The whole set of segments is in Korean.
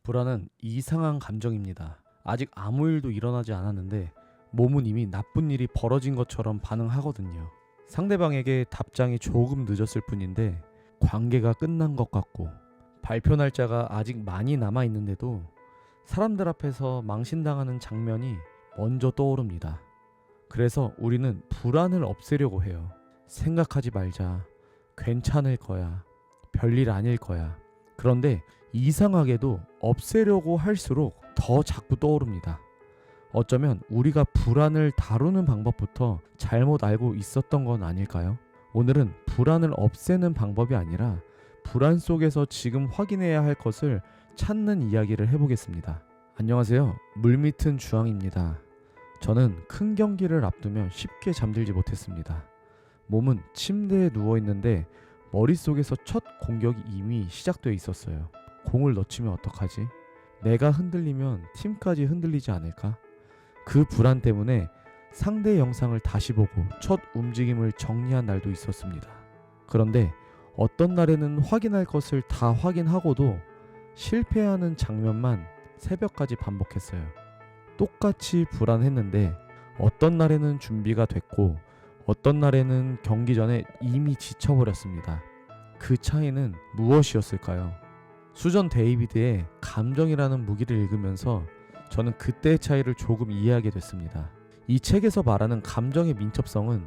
불안은 이상한 감정입니다. 아직 아무 일도 일어나지 않았는데 몸은 이미 나쁜 일이 벌어진 것처럼 반응하거든요. 상대방에게 답장이 조금 늦었을 뿐인데 관계가 끝난 것 같고 발표 날짜가 아직 많이 남아 있는데도 사람들 앞에서 망신당하는 장면이 먼저 떠오릅니다. 그래서 우리는 불안을 없애려고 해요. 생각하지 말자. 괜찮을 거야. 별일 아닐 거야. 그런데 이상하게도 없애려고 할수록 더 자꾸 떠오릅니다. 어쩌면 우리가 불안을 다루는 방법부터 잘못 알고 있었던 건 아닐까요? 오늘은 불안을 없애는 방법이 아니라 불안 속에서 지금 확인해야 할 것을 찾는 이야기를 해보겠습니다. 안녕하세요. 물밑은 주황입니다. 저는 큰 경기를 앞두며 쉽게 잠들지 못했습니다. 몸은 침대에 누워있는데 머릿속에서 첫 공격이 이미 시작되어 있었어요. 공을 놓치면 어떡하지? 내가 흔들리면 팀까지 흔들리지 않을까? 그 불안 때문에 상대 영상을 다시 보고 첫 움직임을 정리한 날도 있었습니다. 그런데 어떤 날에는 확인할 것을 다 확인하고도 실패하는 장면만 새벽까지 반복했어요. 똑같이 불안했는데 어떤 날에는 준비가 됐고 어떤 날에는 경기 전에 이미 지쳐버렸습니다. 그 차이는 무엇이었을까요? 수전 데이비드의 감정이라는 무기를 읽으면서 저는 그때의 차이를 조금 이해하게 됐습니다. 이 책에서 말하는 감정의 민첩성은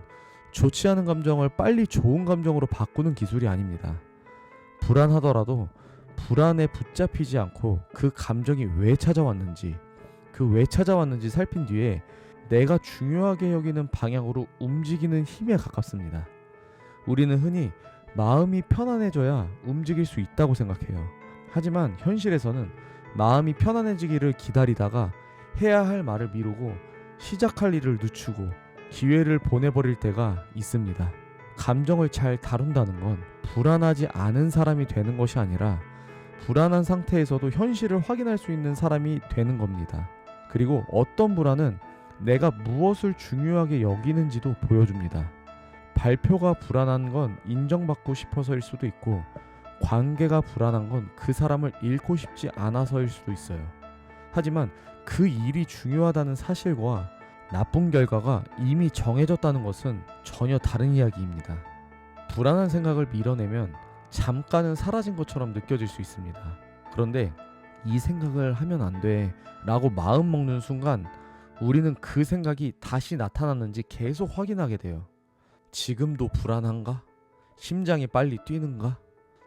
좋지 않은 감정을 빨리 좋은 감정으로 바꾸는 기술이 아닙니다. 불안하더라도 불안에 붙잡히지 않고 그 감정이 왜 찾아왔는지, 그 왜 찾아왔는지 살핀 뒤에 내가 중요하게 여기는 방향으로 움직이는 힘에 가깝습니다. 우리는 흔히 마음이 편안해져야 움직일 수 있다고 생각해요. 하지만 현실에서는 마음이 편안해지기를 기다리다가 해야 할 말을 미루고 시작할 일을 늦추고 기회를 보내버릴 때가 있습니다. 감정을 잘 다룬다는 건 불안하지 않은 사람이 되는 것이 아니라 불안한 상태에서도 현실을 확인할 수 있는 사람이 되는 겁니다. 그리고 어떤 불안은 내가 무엇을 중요하게 여기는지도 보여줍니다. 발표가 불안한 건 인정받고 싶어서일 수도 있고 관계가 불안한 건 그 사람을 잃고 싶지 않아서일 수도 있어요. 하지만 그 일이 중요하다는 사실과 나쁜 결과가 이미 정해졌다는 것은 전혀 다른 이야기입니다. 불안한 생각을 밀어내면 잠깐은 사라진 것처럼 느껴질 수 있습니다. 그런데 이 생각을 하면 안 돼 라고 마음 먹는 순간 우리는 그 생각이 다시 나타났는지 계속 확인하게 돼요. 지금도 불안한가? 심장이 빨리 뛰는가?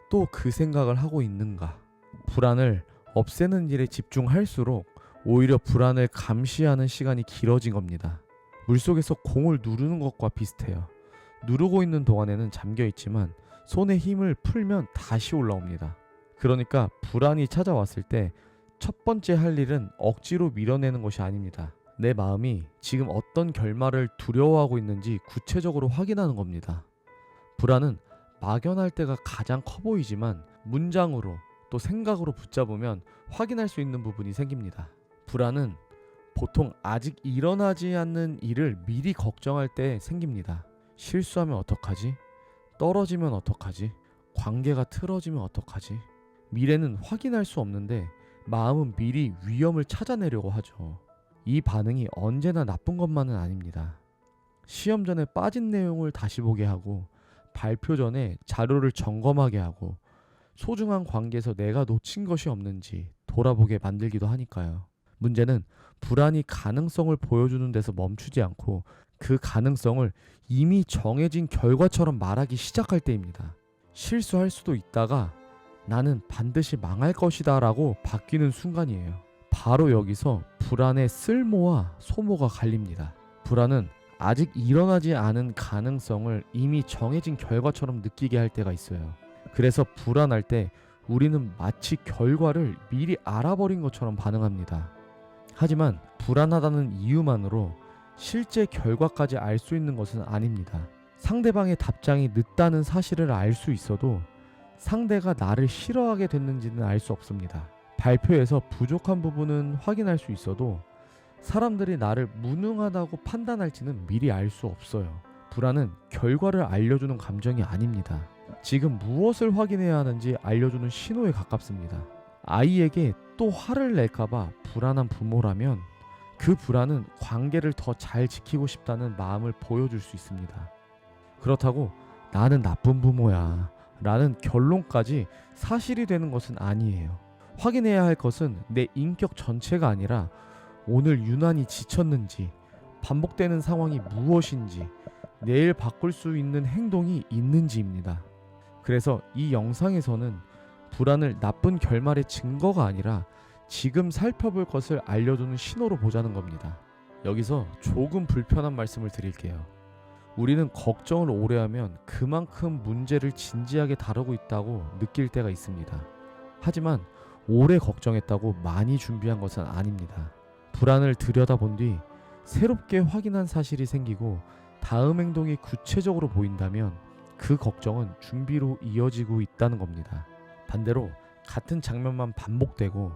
또 그 생각을 하고 있는가? 불안을 없애는 일에 집중할수록 오히려 불안을 감시하는 시간이 길어진 겁니다. 물속에서 공을 누르는 것과 비슷해요. 누르고 있는 동안에는 잠겨 있지만 손에 힘을 풀면 다시 올라옵니다. 그러니까 불안이 찾아왔을 때 첫 번째 할 일은 억지로 밀어내는 것이 아닙니다. 내 마음이 지금 어떤 결말을 두려워하고 있는지 구체적으로 확인하는 겁니다. 불안은 막연할 때가 가장 커 보이지만 문장으로 또 생각으로 붙잡으면 확인할 수 있는 부분이 생깁니다. 불안은 보통 아직 일어나지 않는 일을 미리 걱정할 때 생깁니다. 실수하면 어떡하지? 떨어지면 어떡하지? 관계가 틀어지면 어떡하지? 미래는 확인할 수 없는데 마음은 미리 위험을 찾아내려고 하죠. 이 반응이 언제나 나쁜 것만은 아닙니다. 시험 전에 빠진 내용을 다시 보게 하고 발표 전에 자료를 점검하게 하고 소중한 관계에서 내가 놓친 것이 없는지 돌아보게 만들기도 하니까요. 문제는 불안이 가능성을 보여주는 데서 멈추지 않고 그 가능성을 이미 정해진 결과처럼 말하기 시작할 때입니다. 실수할 수도 있다가 나는 반드시 망할 것이다 라고 바뀌는 순간이에요. 바로 여기서 불안의 쓸모와 소모가 갈립니다. 불안은 아직 일어나지 않은 가능성을 이미 정해진 결과처럼 느끼게 할 때가 있어요. 그래서 불안할 때 우리는 마치 결과를 미리 알아버린 것처럼 반응합니다. 하지만 불안하다는 이유만으로 실제 결과까지 알 수 있는 것은 아닙니다. 상대방의 답장이 늦다는 사실을 알 수 있어도 상대가 나를 싫어하게 됐는지는 알 수 없습니다. 발표에서 부족한 부분은 확인할 수 있어도 사람들이 나를 무능하다고 판단할지는 미리 알 수 없어요. 불안은 결과를 알려주는 감정이 아닙니다. 지금 무엇을 확인해야 하는지 알려주는 신호에 가깝습니다. 아이에게 또 화를 낼까봐 불안한 부모라면 그 불안은 관계를 더 잘 지키고 싶다는 마음을 보여줄 수 있습니다. 그렇다고 나는 나쁜 부모야 라는 결론까지 사실이 되는 것은 아니에요. 확인해야 할 것은 내 인격 전체가 아니라 오늘 유난히 지쳤는지, 반복되는 상황이 무엇인지, 내일 바꿀 수 있는 행동이 있는지입니다. 그래서 이 영상에서는 불안을 나쁜 결말의 증거가 아니라 지금 살펴볼 것을 알려주는 신호로 보자는 겁니다. 여기서 조금 불편한 말씀을 드릴게요. 우리는 걱정을 오래 하면 그만큼 문제를 진지하게 다루고 있다고 느낄 때가 있습니다. 하지만 오래 걱정했다고 많이 준비한 것은 아닙니다. 불안을 들여다본 뒤 새롭게 확인한 사실이 생기고 다음 행동이 구체적으로 보인다면 그 걱정은 준비로 이어지고 있다는 겁니다. 반대로 같은 장면만 반복되고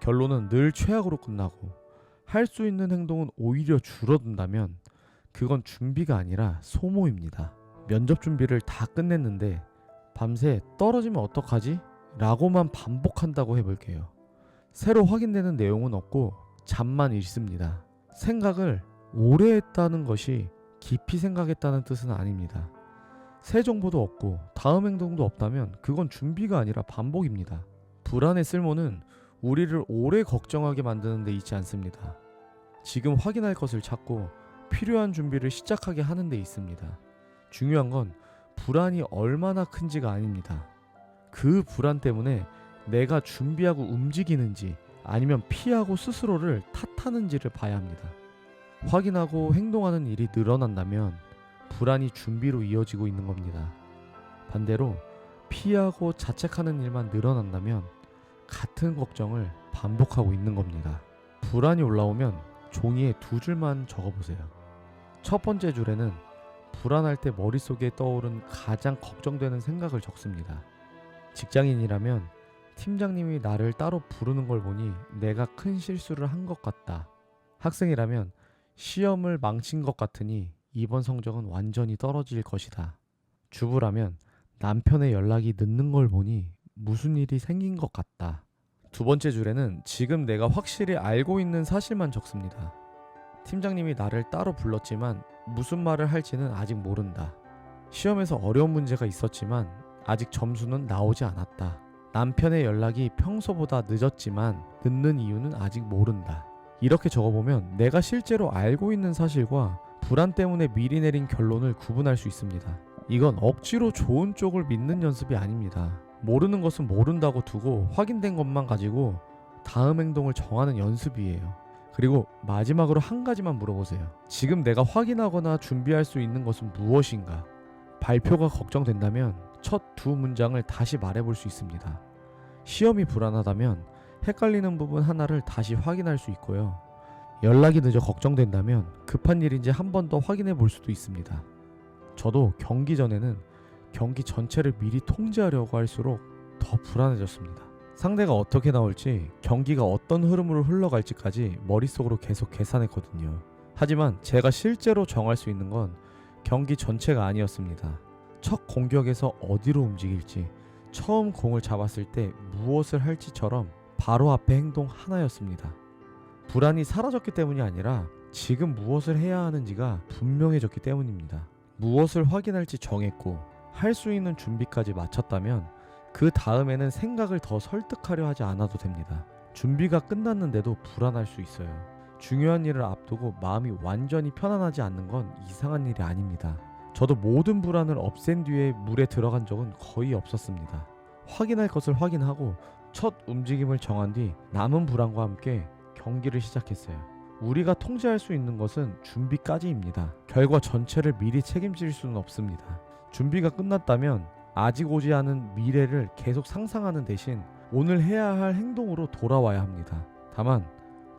결론은 늘 최악으로 끝나고 할 수 있는 행동은 오히려 줄어든다면 그건 준비가 아니라 소모입니다. 면접 준비를 다 끝냈는데 밤새 떨어지면 어떡하지? 라고만 반복한다고 해볼게요. 새로 확인되는 내용은 없고 잠만 잃습니다. 생각을 오래 했다는 것이 깊이 생각했다는 뜻은 아닙니다. 새 정보도 없고 다음 행동도 없다면 그건 준비가 아니라 반복입니다. 불안의 쓸모는 우리를 오래 걱정하게 만드는 데 있지 않습니다. 지금 확인할 것을 찾고 필요한 준비를 시작하게 하는 데 있습니다. 중요한 건 불안이 얼마나 큰지가 아닙니다. 그 불안 때문에 내가 준비하고 움직이는지 아니면 피하고 스스로를 탓하는지를 봐야 합니다. 확인하고 행동하는 일이 늘어난다면 불안이 준비로 이어지고 있는 겁니다. 반대로 피하고 자책하는 일만 늘어난다면 같은 걱정을 반복하고 있는 겁니다. 불안이 올라오면 종이에 2줄만 적어보세요. 첫 번째 줄에는 불안할 때 머릿속에 떠오른 가장 걱정되는 생각을 적습니다. 직장인이라면 팀장님이 나를 따로 부르는 걸 보니 내가 큰 실수를 한 것 같다. 학생이라면 시험을 망친 것 같으니 이번 성적은 완전히 떨어질 것이다. 주부라면 남편의 연락이 늦는 걸 보니 무슨 일이 생긴 것 같다. 두 번째 줄에는 지금 내가 확실히 알고 있는 사실만 적습니다. 팀장님이 나를 따로 불렀지만 무슨 말을 할지는 아직 모른다. 시험에서 어려운 문제가 있었지만 아직 점수는 나오지 않았다. 남편의 연락이 평소보다 늦었지만 늦는 이유는 아직 모른다. 이렇게 적어보면 내가 실제로 알고 있는 사실과 불안 때문에 미리 내린 결론을 구분할 수 있습니다. 이건 억지로 좋은 쪽을 믿는 연습이 아닙니다. 모르는 것은 모른다고 두고 확인된 것만 가지고 다음 행동을 정하는 연습이에요. 그리고 마지막으로 한 가지만 물어보세요. 지금 내가 확인하거나 준비할 수 있는 것은 무엇인가? 발표가 걱정된다면 첫 2문장을 다시 말해볼 수 있습니다. 시험이 불안하다면 헷갈리는 부분 하나를 다시 확인할 수 있고요. 연락이 늦어 걱정된다면 급한 일인지 한 번 더 확인해 볼 수도 있습니다. 저도 경기 전에는 경기 전체를 미리 통제하려고 할수록 더 불안해졌습니다. 상대가 어떻게 나올지, 경기가 어떤 흐름으로 흘러갈지까지 머릿속으로 계속 계산했거든요. 하지만 제가 실제로 정할 수 있는 건 경기 전체가 아니었습니다. 첫 공격에서 어디로 움직일지, 처음 공을 잡았을 때 무엇을 할지처럼 바로 앞에 행동 하나였습니다. 불안이 사라졌기 때문이 아니라 지금 무엇을 해야 하는지가 분명해졌기 때문입니다. 무엇을 확인할지 정했고 할 수 있는 준비까지 마쳤다면 그 다음에는 생각을 더 설득하려 하지 않아도 됩니다. 준비가 끝났는데도 불안할 수 있어요. 중요한 일을 앞두고 마음이 완전히 편안하지 않는 건 이상한 일이 아닙니다. 저도 모든 불안을 없앤 뒤에 물에 들어간 적은 거의 없었습니다. 확인할 것을 확인하고 첫 움직임을 정한 뒤 남은 불안과 함께 경기를 시작했어요. 우리가 통제할 수 있는 것은 준비까지입니다. 결과 전체를 미리 책임질 수는 없습니다. 준비가 끝났다면 아직 오지 않은 미래를 계속 상상하는 대신 오늘 해야 할 행동으로 돌아와야 합니다. 다만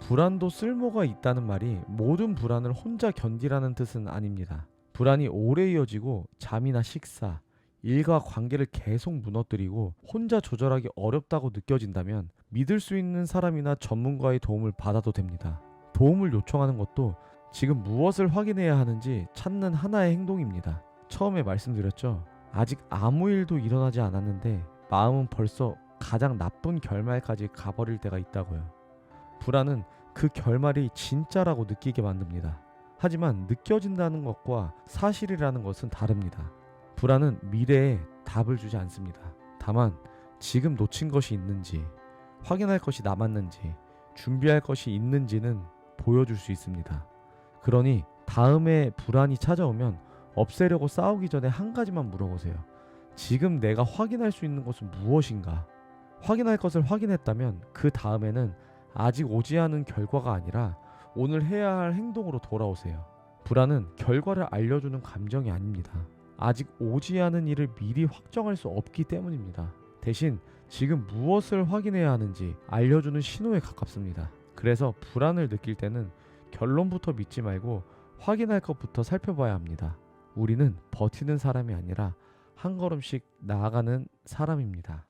불안도 쓸모가 있다는 말이 모든 불안을 혼자 견디라는 뜻은 아닙니다. 불안이 오래 이어지고 잠이나 식사, 일과 관계를 계속 무너뜨리고 혼자 조절하기 어렵다고 느껴진다면 믿을 수 있는 사람이나 전문가의 도움을 받아도 됩니다. 도움을 요청하는 것도 지금 무엇을 확인해야 하는지 찾는 하나의 행동입니다. 처음에 말씀드렸죠. 아직 아무 일도 일어나지 않았는데 마음은 벌써 가장 나쁜 결말까지 가버릴 때가 있다고요. 불안은 그 결말이 진짜라고 느끼게 만듭니다. 하지만 느껴진다는 것과 사실이라는 것은 다릅니다. 불안은 미래에 답을 주지 않습니다. 다만 지금 놓친 것이 있는지, 확인할 것이 남았는지, 준비할 것이 있는지는 보여줄 수 있습니다. 그러니 다음에 불안이 찾아오면 없애려고 싸우기 전에 한 가지만 물어보세요. 지금 내가 확인할 수 있는 것은 무엇인가? 확인할 것을 확인했다면 그 다음에는 아직 오지 않은 결과가 아니라 오늘 해야 할 행동으로 돌아오세요. 불안은 결과를 알려주는 감정이 아닙니다. 아직 오지 않은 일을 미리 확정할 수 없기 때문입니다. 대신 지금 무엇을 확인해야 하는지 알려주는 신호에 가깝습니다. 그래서 불안을 느낄 때는 결론부터 믿지 말고 확인할 것부터 살펴봐야 합니다. 우리는 버티는 사람이 아니라 한 걸음씩 나아가는 사람입니다.